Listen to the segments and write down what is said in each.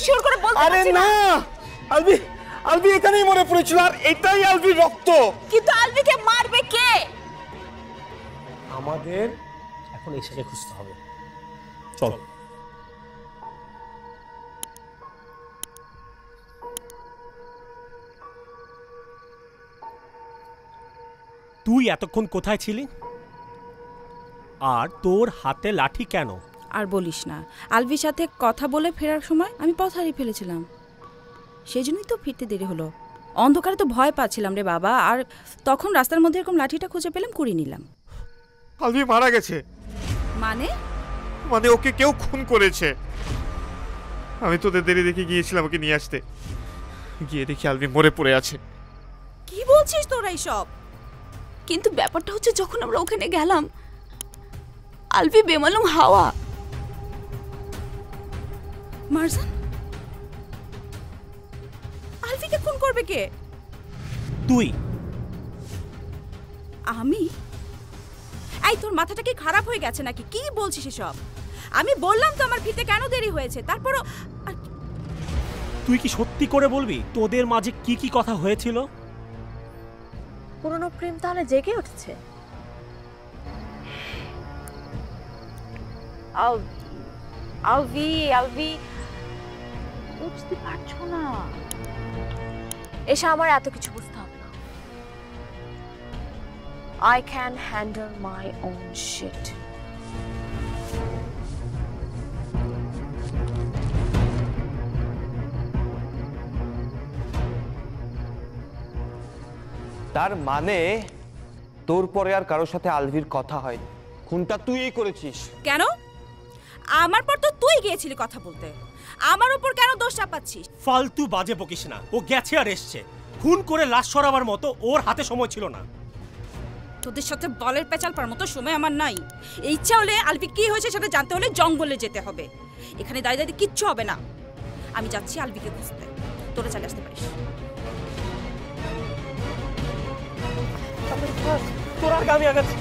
Sure করে বলতে পারছি আরে না। না, আলভি আলভি এখানেই মরে পড়েছিল, আর এটাই আলভির রক্ত। কিন্তু আলভিকে মারবে কে? আমাদের এখন এসেকে খুঁজতে হবে। চল। তুই এতক্ষণ কোথায় ছিলি? আর তোর হাতে লাঠি কেন? আর বলিস না, আলভির সাথে কথা বলে ফেরার সময় আমি পথ হারিয়ে ফেলেছিলাম, সেই জন্যই তো ফিরতে দেরি হলো। অন্ধকারে তো ভয় পাচ্ছিলাম রে বাবা, আর তখন রাস্তার মধ্যে এরকম লাঠিটা খুঁজে পেলাম, কুড়িয়ে নিলাম। আলভি মারা গেছে। মানে? মানে ওকে কেউ খুন করেছে। আমি তোদের দেরি দেখে গিয়েছিলাম ওকে নিয়ে আসতে, গিয়ে দেখি আলভি মরে পড়ে আছে। কি বলছিস তোরা এইসব? কিন্তু ব্যাপারটা হচ্ছে যখন আমরা ওখানে গেলাম আলভি বেমালুম হাওয়া। মারজান, আলভিকে খুন করবে কে? তুই। আমি? এই তোর মাথাটা কি খারাপ হয়ে গেছে নাকি? কি বলছিস এসব? আমি বললাম তো আমার ফিরতে কেন দেরি হয়েছে, তারপরও তুই কি সত্যি করে বলবি তোদের মাঝে কি কি কথা হয়েছিল? পুরনো প্রেম তাহলে জেগে উঠেছে। আলভি বুঝতে পারছো না, এসে আমার এত কিছু বুঝতে হবে না। I can handle my own shit. তার মানে তোর পরে আর কারোর সাথে আলভির কথা হয়নি, খুনটা তুইই করেছিস। কেন? আমার পর তো তুই গিয়েছিলি কথা বলতে, আমার উপর কেন দোষ চাপাচ্ছিস? ফালতু বাজে বকিস না, ও গেছে আর এসছে। খুন করে লাশ সরাবার মতো ওর হাতে সময় ছিল না। তোদের সাথে বলের পেঁচাল পার মতো সময় আমার নাই। ইচ্ছা হলে আলভি কি হয়েছে সেটা জানতে হলে জঙ্গলে যেতে হবে, এখানে দাঁড়িয়ে দাঁড়িয়ে কিচ্ছু হবে না। আমি যাচ্ছি আলভিকে খুঁজতে, তোরা চলে আসতে পারিস। তোর আগে আমি আগাচ্ছি।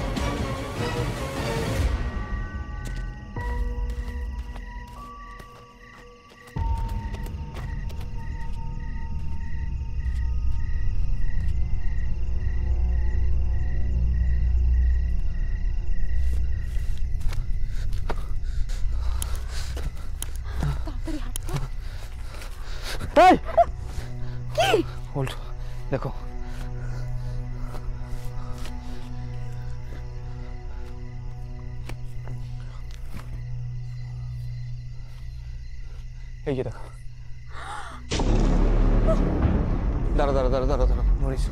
কি হোল্ড, দেখো এই যে দেখো। দাঁড়া দাঁড়া দাঁড়া দাঁড়া দাঁড়া মরিস।